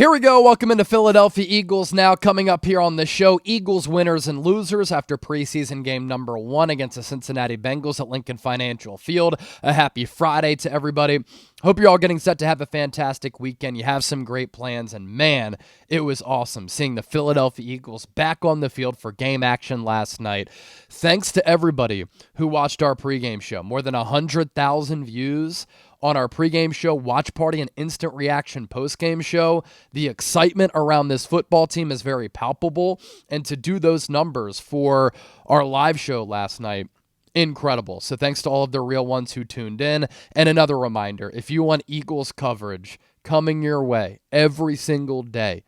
Here we go. Welcome into Philadelphia Eagles now. Coming up here on the show, Eagles winners and losers after preseason game number 1 against the Cincinnati Bengals at Lincoln Financial Field. A happy Friday to everybody. Hope you're all getting set to have a fantastic weekend. You have some great plans, and man, it was awesome seeing the Philadelphia Eagles back on the field for game action last night. Thanks to everybody who watched our pregame show. More than 100,000 views on our pregame show, watch party, and instant reaction postgame show. The excitement around this football team is very palpable, and to do those numbers for our live show last night, incredible. So thanks to all of the real ones who tuned in. And another reminder, if you want Eagles coverage coming your way every single day,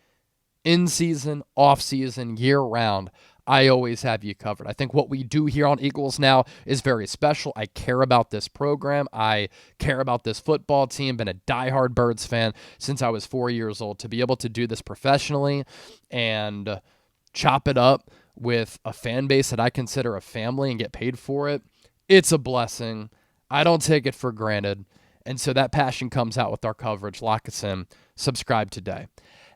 in season, off season, year round, I always have you covered. I think what we do here on Eagles Now is very special. I care about this program. I care about this football team. Been a diehard Birds fan since I was 4 years old. To be able to do this professionally and chop it up with a fan base that I consider a family and get paid for it, it's a blessing. I don't take it for granted. And so that passion comes out with our coverage. Lock us in. Subscribe today.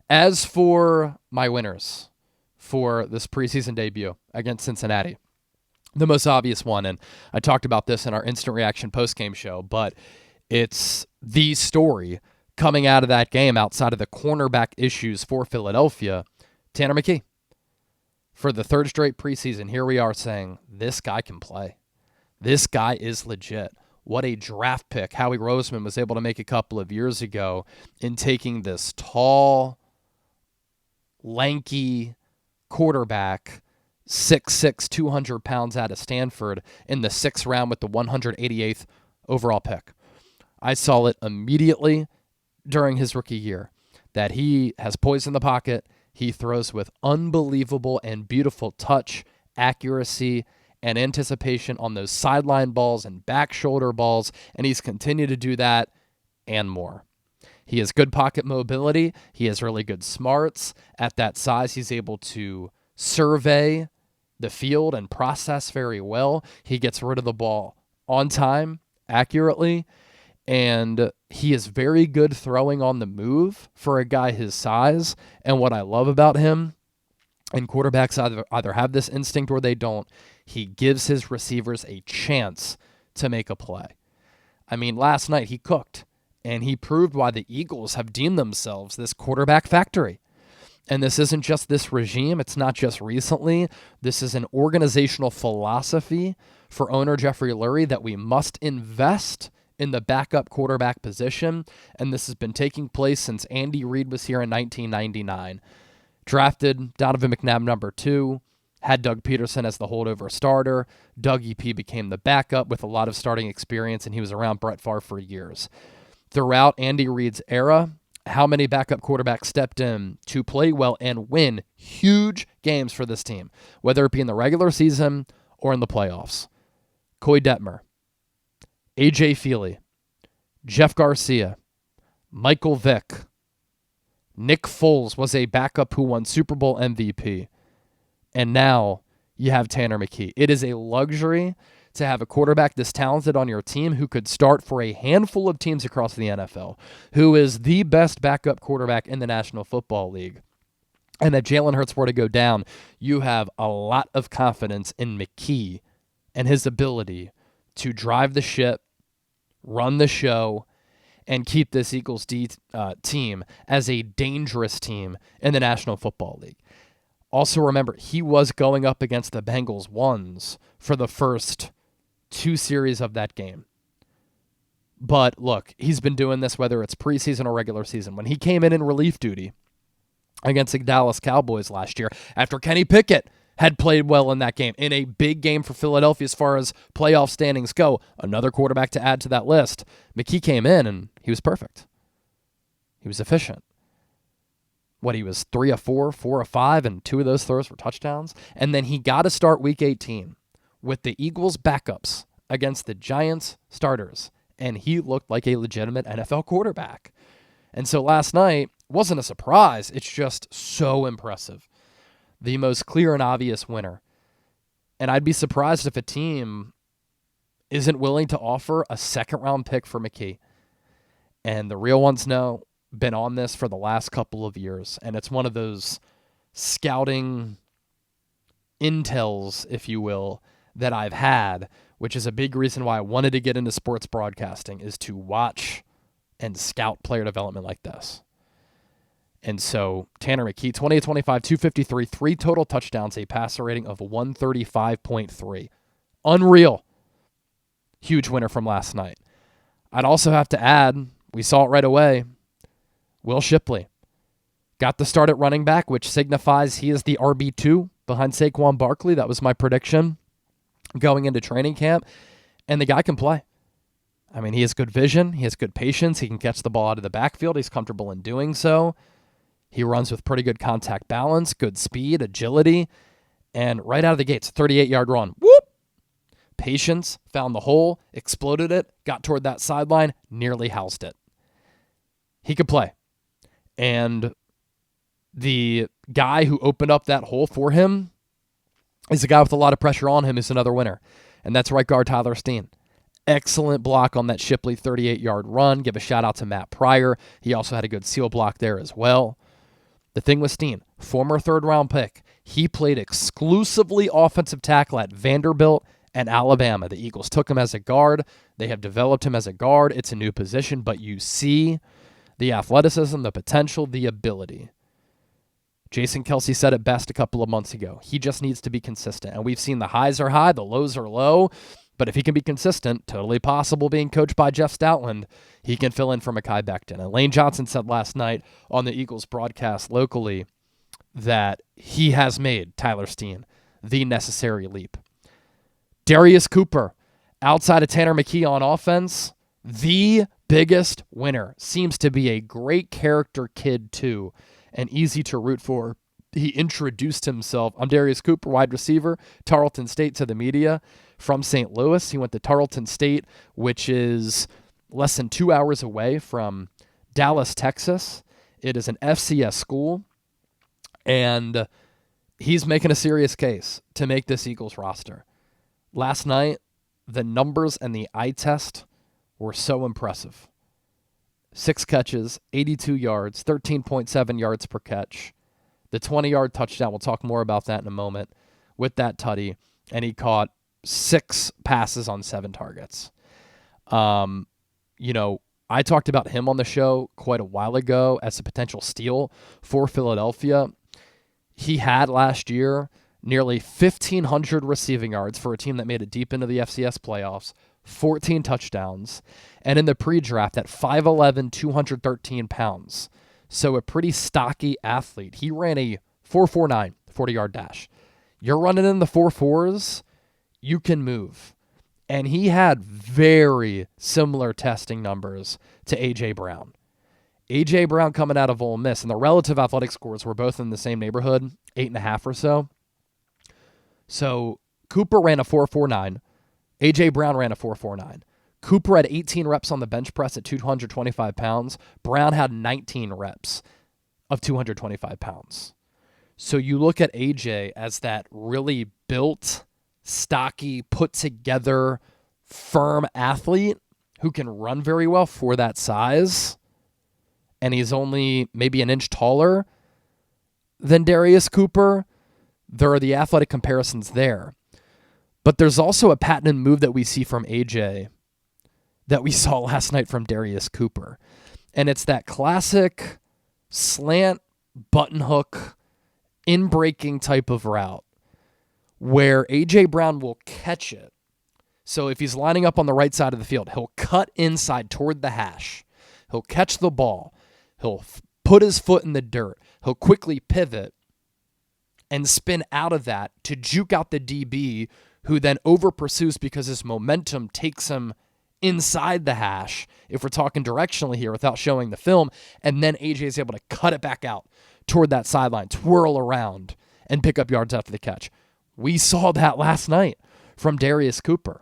As for my winners for this preseason debut against Cincinnati, the most obvious one, and I talked about this in our instant reaction postgame show, but it's the story coming out of that game outside of the cornerback issues for Philadelphia, Tanner McKee. For the third straight preseason, here we are saying, this guy can play. This guy is legit. What a draft pick Howie Roseman was able to make a couple of years ago in taking this tall, lanky quarterback, 6'6", 200 pounds out of Stanford in the 6th round with the 188th overall pick. I saw it immediately during his rookie year that he has poise in the pocket. He throws with unbelievable and beautiful touch, accuracy, and anticipation on those sideline balls and back shoulder balls, and he's continued to do that and more. He has good pocket mobility. He has really good smarts. At that size, he's able to survey the field and process very well. He gets rid of the ball on time, accurately, and he is very good throwing on the move for a guy his size. And what I love about him, and quarterbacks either have this instinct or they don't, he gives his receivers a chance to make a play. I mean, last night he cooked. And he proved why the Eagles have deemed themselves this quarterback factory. And this isn't just this regime. It's not just recently. This is an organizational philosophy for owner Jeffrey Lurie that we must invest in the backup quarterback position. And this has been taking place since Andy Reid was here in 1999. Drafted Donovan McNabb number 2. Had Doug Peterson as the holdover starter. Doug EP became the backup with a lot of starting experience, and he was around Brett Favre for years. Throughout Andy Reid's era, how many backup quarterbacks stepped in to play well and win huge games for this team, whether it be in the regular season or in the playoffs? Coy Detmer, A.J. Feely, Jeff Garcia, Michael Vick, Nick Foles was a backup who won Super Bowl MVP, and now you have Tanner McKee. It is a luxury to have a quarterback this talented on your team who could start for a handful of teams across the NFL, who is the best backup quarterback in the National Football League. And if Jalen Hurts were to go down, you have a lot of confidence in McKee and his ability to drive the ship, run the show, and keep this Eagles team as a dangerous team in the National Football League. Also remember, he was going up against the Bengals ones for the first 2 series of that game. But look, he's been doing this whether it's preseason or regular season. When he came in relief duty against the Dallas Cowboys last year, after Kenny Pickett had played well in that game, in a big game for Philadelphia as far as playoff standings go, another quarterback to add to that list, McKee came in and he was perfect. He was efficient. He was 3 of 4, 4 of 5, and 2 of those throws were touchdowns. And then he got to start Week 18 with the Eagles' backups against the Giants' starters, and he looked like a legitimate NFL quarterback. And so last night wasn't a surprise. It's just so impressive. The most clear and obvious winner. And I'd be surprised if a team isn't willing to offer a second-round pick for McKee. And the real ones know been on this for the last couple of years, and it's one of those scouting intels, if you will, that I've had, which is a big reason why I wanted to get into sports broadcasting, is to watch and scout player development like this. And so Tanner McKee, 20-25, 253, 3 total touchdowns, a passer rating of 135.3. Unreal. Huge winner from last night. I'd also have to add, we saw it right away, Will Shipley got the start at running back, which signifies he is the RB2 behind Saquon Barkley. That was my prediction going into training camp. And the guy can play. I mean, he has good vision. He has good patience. He can catch the ball out of the backfield. He's comfortable in doing so. He runs with pretty good contact balance, good speed, agility. And right out of the gates, 38-yard run. Whoop! Patience, found the hole, exploded it, got toward that sideline, nearly housed it. He could play. And the guy who opened up that hole for him is a guy with a lot of pressure on him, is another winner. And that's right guard Tyler Steen. Excellent block on that Shipley 38-yard run. Give a shout out to Matt Pryor. He also had a good seal block there as well. The thing with Steen, former third-round pick, he played exclusively offensive tackle at Vanderbilt and Alabama. The Eagles took him as a guard. They have developed him as a guard. It's a new position, but you see the athleticism, the potential, the ability. Jason Kelce said it best a couple of months ago. He just needs to be consistent. And we've seen the highs are high, the lows are low. But if he can be consistent, totally possible being coached by Jeff Stoutland, he can fill in for Mekhi Becton. And Lane Johnson said last night on the Eagles broadcast locally that he has made Tyler Steen the necessary leap. Darius Cooper, outside of Tanner McKee on offense, the biggest winner. Seems to be a great character kid too, and easy to root for. He introduced himself. I'm Darius Cooper, wide receiver, Tarleton State, to the media from St. Louis. He went to Tarleton State, which is less than 2 hours away from Dallas, Texas. It is an FCS school, and he's making a serious case to make this Eagles roster. Last night, the numbers and the eye test were so impressive. 6 catches, 82 yards, 13.7 yards per catch. The 20-yard touchdown, we'll talk more about that in a moment, with that tutty, and he caught 6 passes on 7 targets. I talked about him on the show quite a while ago as a potential steal for Philadelphia. He had last year nearly 1,500 receiving yards for a team that made it deep into the FCS playoffs, 14 touchdowns, and in the pre-draft at 5'11", 213 pounds. So a pretty stocky athlete. He ran a 4.49 40-yard dash. You're running in the 4.4s, you can move. And he had very similar testing numbers to A.J. Brown. A.J. Brown coming out of Ole Miss, and the relative athletic scores were both in the same neighborhood, 8.5 or so. So Cooper ran a 4.49. A.J. Brown ran a 4.49. Cooper had 18 reps on the bench press at 225 pounds. Brown had 19 reps of 225 pounds. So you look at A.J. as that really built, stocky, put-together, firm athlete who can run very well for that size, and he's only maybe an inch taller than Darius Cooper. There are the athletic comparisons there. But there's also a patented move that we see from A.J. that we saw last night from Darius Cooper. And it's that classic slant, button hook, in-breaking type of route where A.J. Brown will catch it. So if he's lining up on the right side of the field, he'll cut inside toward the hash. He'll catch the ball. He'll put his foot in the dirt. He'll quickly pivot and spin out of that to juke out the DB, who then over-pursues because his momentum takes him inside the hash, if we're talking directionally here without showing the film, and then AJ is able to cut it back out toward that sideline, twirl around, and pick up yards after the catch. We saw that last night from Darius Cooper.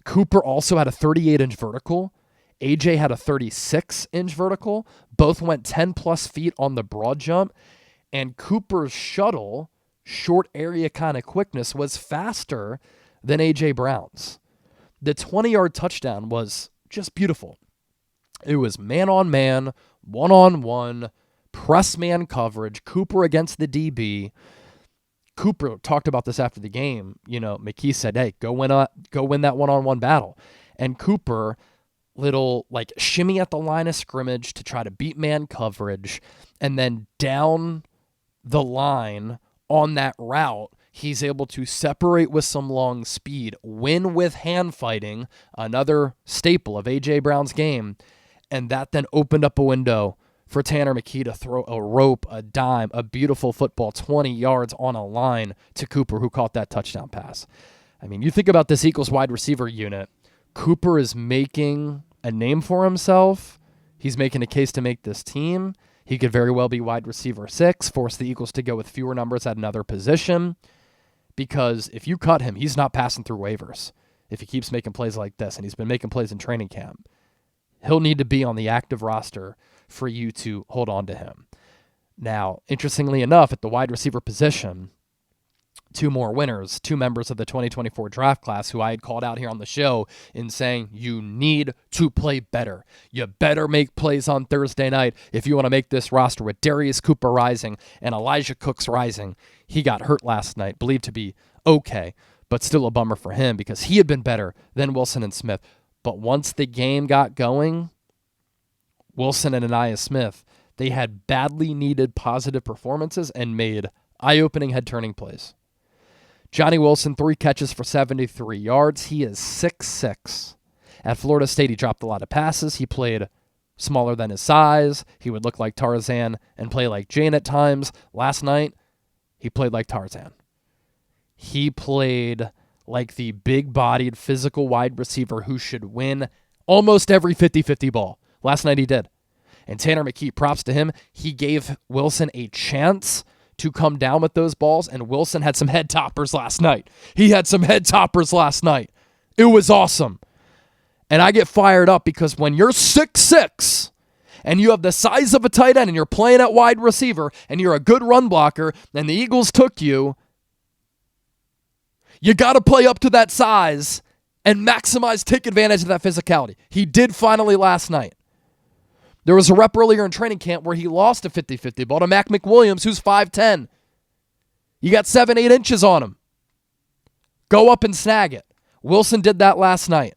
Cooper also had a 38-inch vertical. AJ had a 36-inch vertical. Both went 10-plus feet on the broad jump. And Cooper's shuttle, short area kind of quickness, was faster than AJ Brown's. The 20-yard touchdown was just beautiful. It was man-on-man, one-on-one, press man coverage, Cooper against the DB. Cooper talked about this after the game. McKee said, hey, go win that one-on-one battle. And Cooper, little like shimmy at the line of scrimmage to try to beat man coverage, and then down the line on that route, he's able to separate with some long speed, win with hand fighting, another staple of A.J. Brown's game, and that then opened up a window for Tanner McKee to throw a rope, a dime, a beautiful football 20 yards on a line to Cooper, who caught that touchdown pass. I mean, you think about this Eagles wide receiver unit. Cooper is making a name for himself. He's making a case to make this team. He could very well be wide receiver 6, force the Eagles to go with fewer numbers at another position, because if you cut him, he's not passing through waivers if he keeps making plays like this, and he's been making plays in training camp. He'll need to be on the active roster for you to hold on to him. Now, interestingly enough, at the wide receiver position, 2 more winners, 2 members of the 2024 draft class who I had called out here on the show in saying you need to play better. You better make plays on Thursday night if you want to make this roster, with Darius Cooper rising and Elijah Cooks rising. He got hurt last night, believed to be okay, but still a bummer for him because he had been better than Wilson and Smith. But once the game got going, Wilson and Anaya Smith, they had badly needed positive performances and made eye-opening, head-turning plays. Johnny Wilson, 3 catches for 73 yards. He is 6'6". At Florida State, he dropped a lot of passes. He played smaller than his size. He would look like Tarzan and play like Jane at times. Last night, he played like Tarzan. He played like the big-bodied, physical wide receiver who should win almost every 50-50 ball. Last night he did. And Tanner McKee, props to him, he gave Wilson a chance to come down with those balls, and Wilson had some head toppers last night. He had some head toppers last night. It was awesome. And I get fired up because when you're 6'6", and you have the size of a tight end, and you're playing at wide receiver, and you're a good run blocker, and the Eagles took you, you got to play up to that size and take advantage of that physicality. He did finally last night. There was a rep earlier in training camp where he lost a 50-50 ball to Mac McWilliams, who's 5'10". You got 7-8 inches on him. Go up and snag it. Wilson did that last night.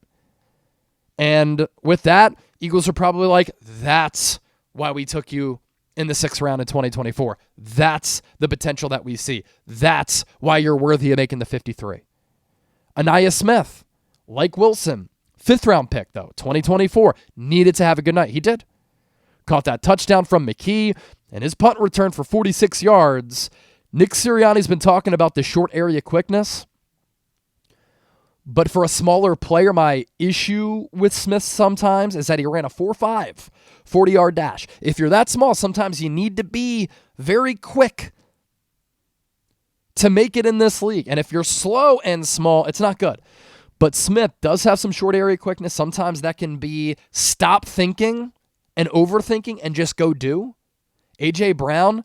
And with that, Eagles are probably like, that's why we took you in the 6th round in 2024. That's the potential that we see. That's why you're worthy of making the 53. Anaya Smith, like Wilson, 5th round pick though, 2024, needed to have a good night. He did. Caught that touchdown from McKee, and his punt return for 46 yards. Nick Sirianni's been talking about the short area quickness. But for a smaller player, my issue with Smith sometimes is that he ran a 4.5 40-yard dash. If you're that small, sometimes you need to be very quick to make it in this league. And if you're slow and small, it's not good. But Smith does have some short area quickness. Sometimes that can be stop thinking and overthinking and just go do. A.J. Brown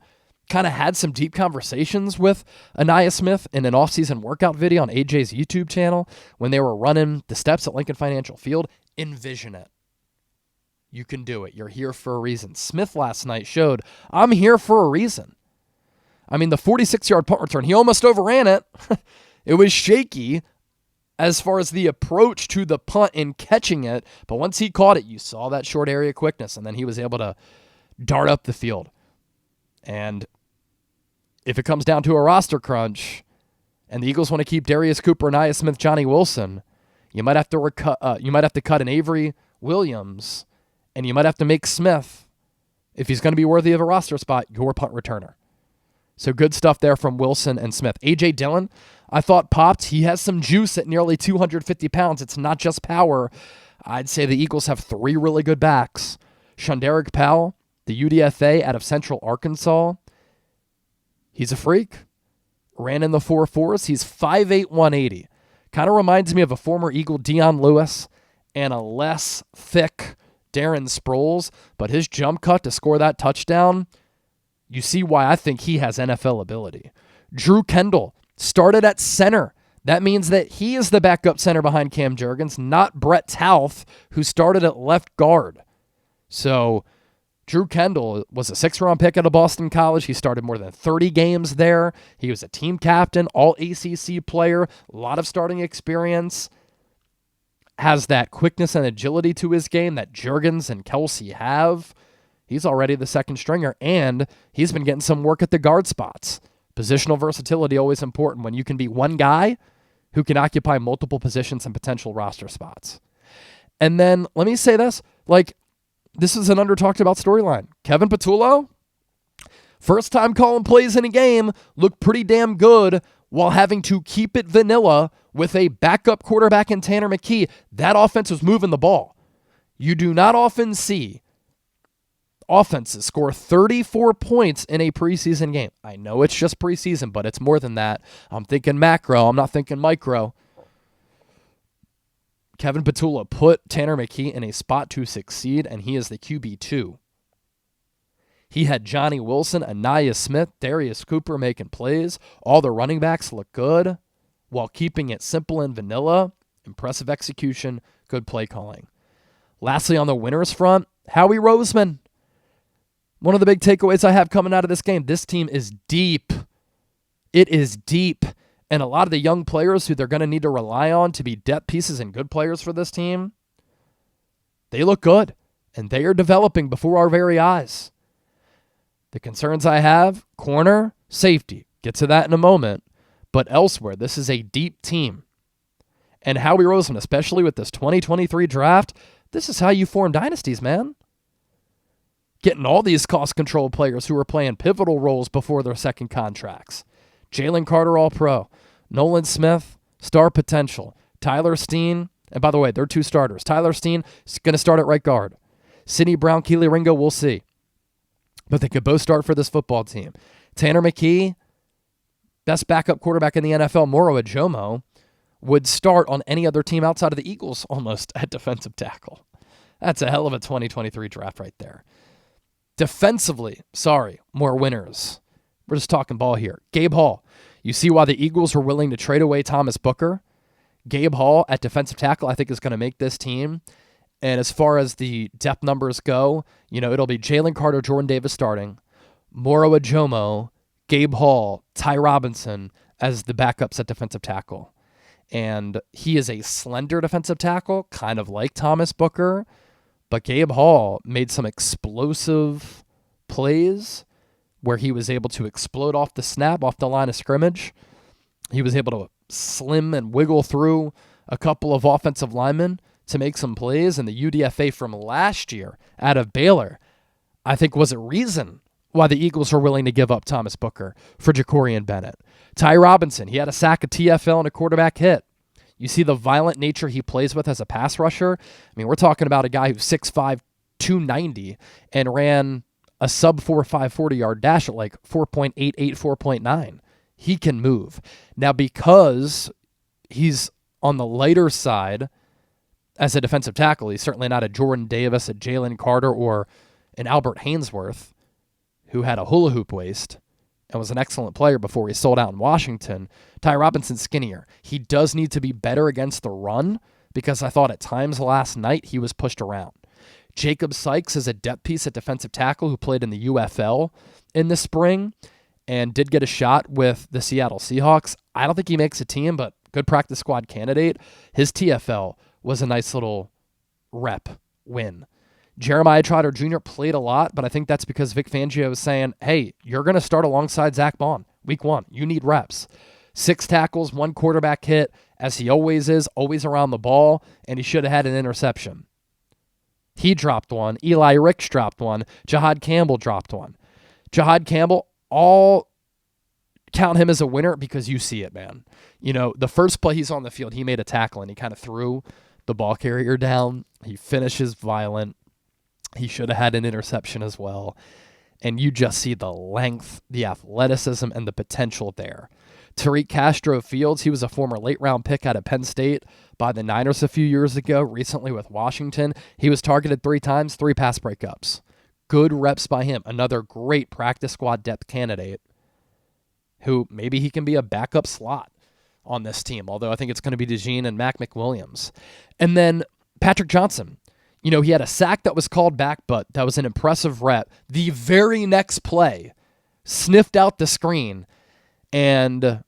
kind of had some deep conversations with Anaya Smith in an offseason workout video on AJ's YouTube channel when they were running the steps at Lincoln Financial Field. Envision it. You can do it. You're here for a reason. Smith last night showed, I'm here for a reason. I mean, the 46-yard punt return, he almost overran it. It was shaky as far as the approach to the punt and catching it, but once he caught it, you saw that short area quickness, and then he was able to dart up the field. And if it comes down to a roster crunch and the Eagles want to keep Darius Cooper, Anaya Smith, Johnny Wilson, you might have to cut an Avery Williams, and you might have to make Smith, if he's going to be worthy of a roster spot, your punt returner. So good stuff there from Wilson and Smith. A.J. Dillon, I thought popped. He has some juice at nearly 250 pounds. It's not just power. I'd say the Eagles have 3 really good backs. Shunderick Powell, the UDFA out of Central Arkansas. He's a freak. Ran in the 4.4s. He's 5'8", 180. Kind of reminds me of a former Eagle, Dion Lewis, and a less thick Darren Sproles. But his jump cut to score that touchdown, you see why I think he has NFL ability. Drew Kendall started at center That means that he is the backup center behind Cam Jurgens, not Brett Tauth, who started at left guard. So Drew Kendall was a 6th-round pick out of Boston College. He started more than 30 games there. He was a team captain, all ACC player, a lot of starting experience. Has that quickness and agility to his game that Jurgens and Kelsey have. He's already the second stringer, and he's been getting some work at the guard spots. Positional versatility always important when you can be one guy who can occupy multiple positions and potential roster spots. And then let me say this, this is an under-talked about storyline. Kevin Patullo, first time calling plays in a game, looked pretty damn good while having to keep it vanilla with a backup quarterback in Tanner McKee. That offense was moving the ball. You do not often see offenses score 34 points in a preseason game. I know it's just preseason, but it's more than that. I'm thinking macro. I'm not thinking micro. Kevin Patullo put Tanner McKee in a spot to succeed, and he is the QB2. He had Johnny Wilson, Anaya Smith, Darius Cooper making plays. All the running backs look good while keeping it simple and vanilla. Impressive execution, good play calling. Lastly, on the winners front, Howie Roseman. One of the big takeaways I have coming out of this game, this team is deep. It is deep. And a lot of the young players who they're going to need to rely on to be depth pieces and good players for this team, they look good. And they are developing before our very eyes. The concerns I have, corner, safety. Get to that in a moment. But elsewhere, this is a deep team. And Howie Roseman, especially with this 2023 draft, this is how you form dynasties, man. Getting all these cost-control players who are playing pivotal roles before their second contracts. Jalen Carter, All-Pro. Nolan Smith, star potential. Tyler Steen, and by the way, they're 2 starters. Tyler Steen is going to start at right guard. Sidney Brown, Keely Ringo, we'll see. But they could both start for this football team. Tanner McKee, best backup quarterback in the NFL, Moro Ajomo, would start on any other team outside of the Eagles almost at defensive tackle. That's a hell of a 2023 draft right there. Defensively, more winners. We're just talking ball here. Gabe Hall. You see why the Eagles were willing to trade away Thomas Booker. Gabe Hall at defensive tackle, I think, is going to make this team. And as far as the depth numbers go, it'll be Jalen Carter, Jordan Davis starting, Moro Ajomo, Gabe Hall, Ty Robinson as the backups at defensive tackle. And he is a slender defensive tackle, kind of like Thomas Booker. But Gabe Hall made some explosive plays where he was able to explode off the snap, off the line of scrimmage. He was able to slim and wiggle through a couple of offensive linemen to make some plays. And the UDFA from last year out of Baylor, I think, was a reason why the Eagles were willing to give up Thomas Booker for Jacorian Bennett. Ty Robinson, he had a sack, a TFL, and a quarterback hit. You see the violent nature he plays with as a pass rusher. I mean, we're talking about a guy who's 6'5", 290, and ran a sub-4.5 40-yard dash at 4.88, 4.9. He can move. Now, because he's on the lighter side as a defensive tackle, he's certainly not a Jordan Davis, a Jalen Carter, or an Albert Hainsworth, who had a hula hoop waist and was an excellent player before he sold out in Washington. Ty Robinson's skinnier. He does need to be better against the run because I thought at times last night he was pushed around. Jacob Sykes is a depth piece at defensive tackle who played in the UFL in the spring and did get a shot with the Seattle Seahawks. I don't think he makes a team, but good practice squad candidate. His TFL was a nice little rep win. Jeremiah Trotter Jr. played a lot, but I think that's because Vic Fangio was saying, hey, you're going to start alongside Zach Bond week 1. You need reps. 6 tackles, 1 quarterback hit, as he always is, always around the ball, and he should have had an interception. He dropped one. Eli Ricks dropped one. Jahad Campbell dropped one. Jahad Campbell, all count him as a winner because you see it, man. The first play he's on the field, he made a tackle, and he kind of threw the ball carrier down. He finishes violent. He should have had an interception as well. And you just see the length, the athleticism, and the potential there. Tariq Castro Fields, he was a former late-round pick out of Penn State by the Niners a few years ago, recently with Washington. He was targeted 3 times, 3 pass breakups. Good reps by him. Another great practice squad depth candidate who maybe he can be a backup slot. on this team, although I think it's going to be DeJean and Mac McWilliams. And then Patrick Johnson. He had a sack that was called back, but that was an impressive rep. The very next play, sniffed out the screen and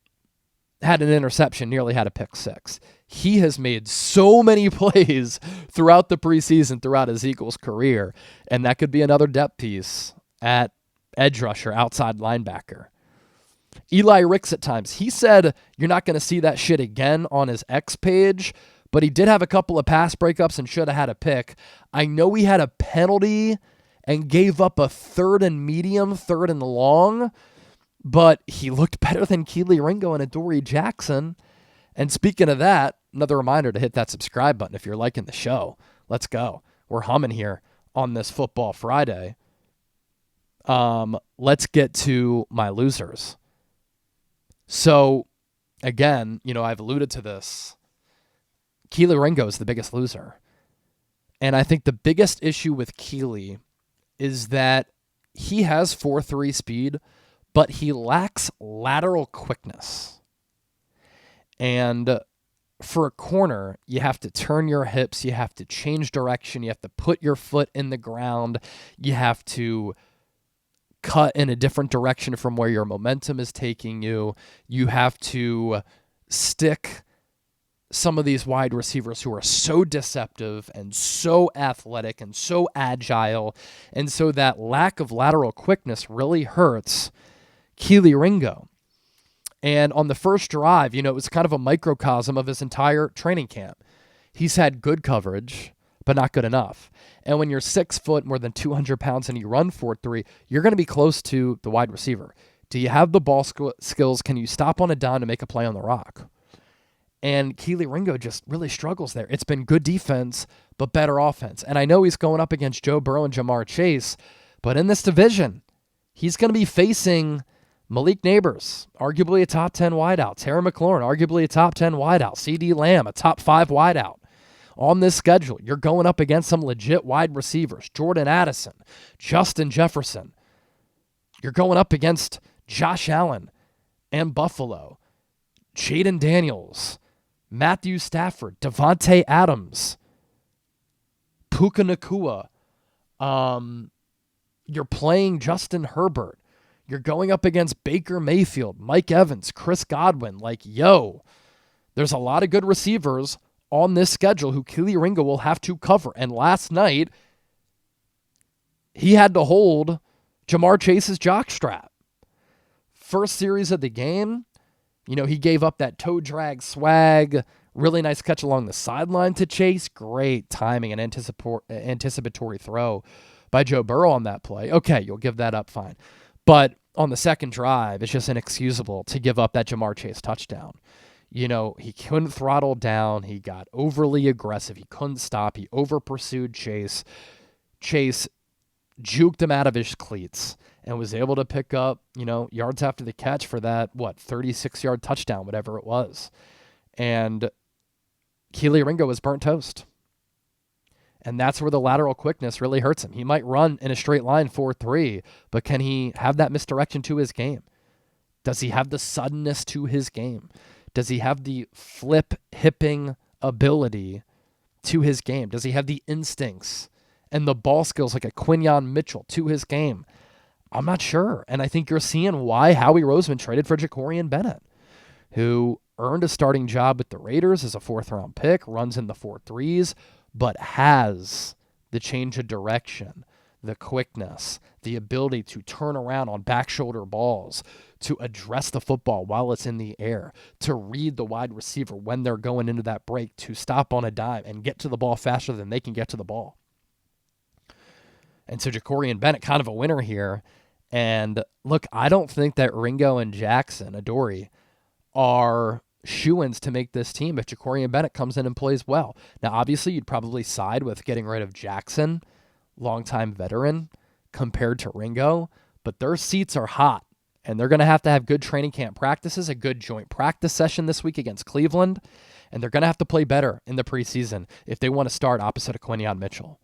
had an interception, nearly had a pick six. He has made so many plays throughout the preseason, throughout his Eagles career, and that could be another depth piece at edge rusher, outside linebacker. Eli Ricks at times, he said you're not going to see that shit again on his X page, but he did have a couple of pass breakups and should have had a pick. I know he had a penalty and gave up a 3rd and medium, 3rd and long, but he looked better than Keely Ringo and Adoree Jackson. And speaking of that, another reminder to hit that subscribe button if you're liking the show. Let's go. We're humming here on this Football Friday. Let's get to my losers. So, again, I've alluded to this. Keely Ringo is the biggest loser. And I think the biggest issue with Keely is that he has 4.3 speed, but he lacks lateral quickness. And for a corner, you have to turn your hips, you have to change direction, you have to put your foot in the ground, you have to cut in a different direction from where your momentum is taking you. You have to stick some of these wide receivers who are so deceptive and so athletic and so agile. And so that lack of lateral quickness really hurts Keely Ringo. And on the first drive, it was kind of a microcosm of his entire training camp. He's had good coverage, but not good enough. And when you're 6 foot, more than 200 pounds, and you run 4.3, you're going to be close to the wide receiver. Do you have the ball skills? Can you stop on a dime to make a play on the rock? And Keely Ringo just really struggles there. It's been good defense, but better offense. And I know he's going up against Joe Burrow and Jamar Chase, but in this division, he's going to be facing Malik Neighbors, arguably a top 10 wideout. Terry McLaurin, arguably a top 10 wideout. CD Lamb, a top 5 wideout. On this schedule, you're going up against some legit wide receivers. Jordan Addison, Justin Jefferson. You're going up against Josh Allen and Buffalo. Jaden Daniels, Matthew Stafford, Devontae Adams, Puka Nacua. You're playing Justin Herbert. You're going up against Baker Mayfield, Mike Evans, Chris Godwin. There's a lot of good receivers on this schedule who Keely Ringo will have to cover. And last night, he had to hold Jamar Chase's jockstrap. First series of the game, he gave up that toe drag swag, really nice catch along the sideline to Chase. Great timing and anticipatory throw by Joe Burrow on that play. Okay, you'll give that up, fine. But on the second drive, it's just inexcusable to give up that Jamar Chase touchdown. He couldn't throttle down. He got overly aggressive. He couldn't stop. He over-pursued Chase. Chase juked him out of his cleats and was able to pick up, yards after the catch for that, 36-yard touchdown, whatever it was. And Keely Ringo was burnt toast. And that's where the lateral quickness really hurts him. He might run in a straight line 4.3, but can he have that misdirection to his game? Does he have the suddenness to his game? Does he have the flip hipping ability to his game? Does he have the instincts and the ball skills like a Quinyon Mitchell to his game? I'm not sure. And I think you're seeing why Howie Roseman traded for Jacorian Bennett, who earned a starting job with the Raiders as a 4th-round pick, runs in the 4.3s, but has the change of direction, the quickness, the ability to turn around on back shoulder balls, to address the football while it's in the air, to read the wide receiver when they're going into that break, to stop on a dime and get to the ball faster than they can get to the ball. And so Jacorian Bennett kind of a winner here. And look, I don't think that Ringo and Jackson, Adoree, are shoo-ins to make this team if Jacorian Bennett comes in and plays well. Now, obviously, you'd probably side with getting rid of Jackson, longtime veteran, compared to Ringo, but their seats are hot, and they're going to have good training camp practices, a good joint practice session this week against Cleveland, and they're going to have to play better in the preseason if they want to start opposite of Quinyon Mitchell.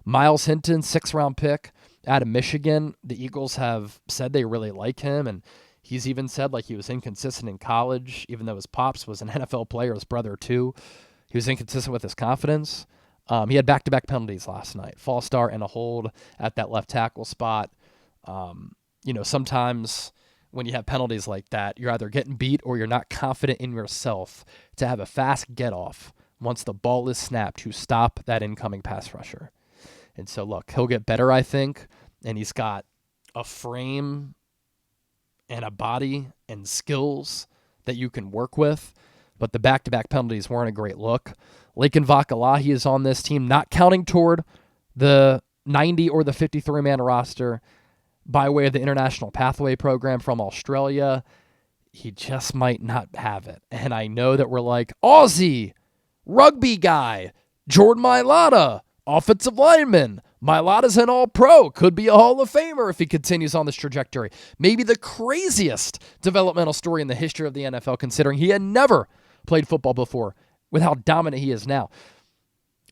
Miles Hinton, 6th-round pick out of Michigan. The Eagles have said they really like him, and He's even said like he was inconsistent in college, even though his pops was an NFL player, his brother too. He was inconsistent with his confidence. He had back-to-back penalties last night, false start and a hold at that left tackle spot. Sometimes when you have penalties like that, you're either getting beat or you're not confident in yourself to have a fast get-off once the ball is snapped to stop that incoming pass rusher. And so, look, he'll get better, I think, and he's got a frame and a body and skills that you can work with, but the back-to-back penalties weren't a great look. Laken Vakalahi is on this team, not counting toward the 90 or the 53-man roster by way of the International Pathway Program from Australia. He just might not have it. And I know that we're like, Aussie, rugby guy, Jordan Mailata, offensive lineman. Mailata's an all-pro, could be a Hall of Famer if he continues on this trajectory. Maybe the craziest developmental story in the history of the NFL, considering he had never played football before, with how dominant he is now.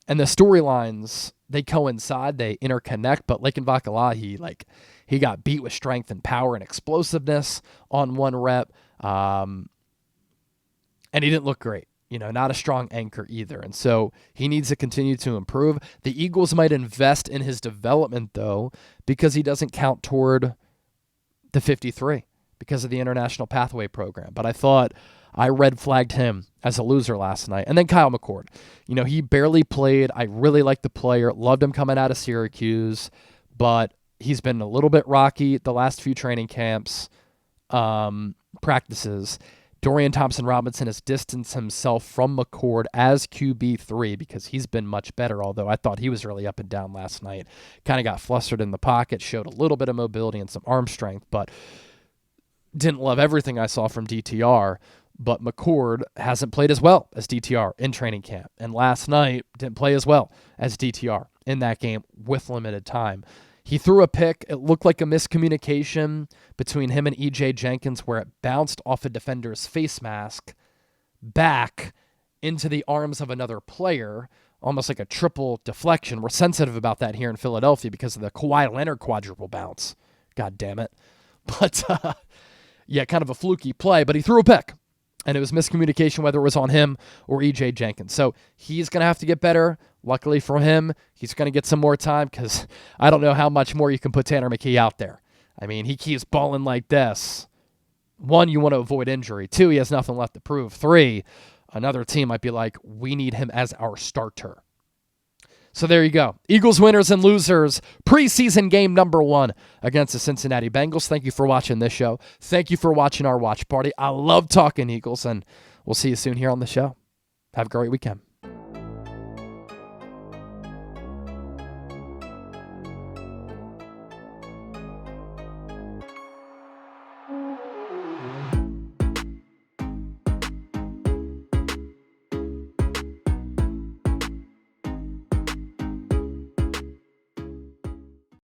And the storylines, they coincide, they interconnect, but Laken Vakalahi, he got beat with strength and power and explosiveness on one rep, and he didn't look great. Not a strong anchor either. And so he needs to continue to improve. The Eagles might invest in his development, though, because he doesn't count toward the 53 because of the International Pathway Program. But I thought I red flagged him as a loser last night. And then Kyle McCord. He barely played. I really liked the player. Loved him coming out of Syracuse. But he's been a little bit rocky the last few training camps, practices. Dorian Thompson-Robinson has distanced himself from McCord as QB3 because he's been much better, although I thought he was really up and down last night. Kind of got flustered in the pocket, showed a little bit of mobility and some arm strength, but didn't love everything I saw from DTR. But McCord hasn't played as well as DTR in training camp, and last night didn't play as well as DTR in that game with limited time. He threw a pick. It looked like a miscommunication between him and E.J. Jenkins where it bounced off a defender's face mask back into the arms of another player, almost like a triple deflection. We're sensitive about that here in Philadelphia because of the Kawhi Leonard quadruple bounce. God damn it. But, kind of a fluky play, but he threw a pick. And it was miscommunication, whether it was on him or E.J. Jenkins. So he's going to have to get better. Luckily for him, he's going to get some more time because I don't know how much more you can put Tanner McKee out there. I mean, he keeps balling like this. 1, you want to avoid injury. 2, he has nothing left to prove. 3, another team might be like, we need him as our starter. So there you go. Eagles winners and losers. Preseason game number 1 against the Cincinnati Bengals. Thank you for watching this show. Thank you for watching our watch party. I love talking Eagles, and we'll see you soon here on the show. Have a great weekend.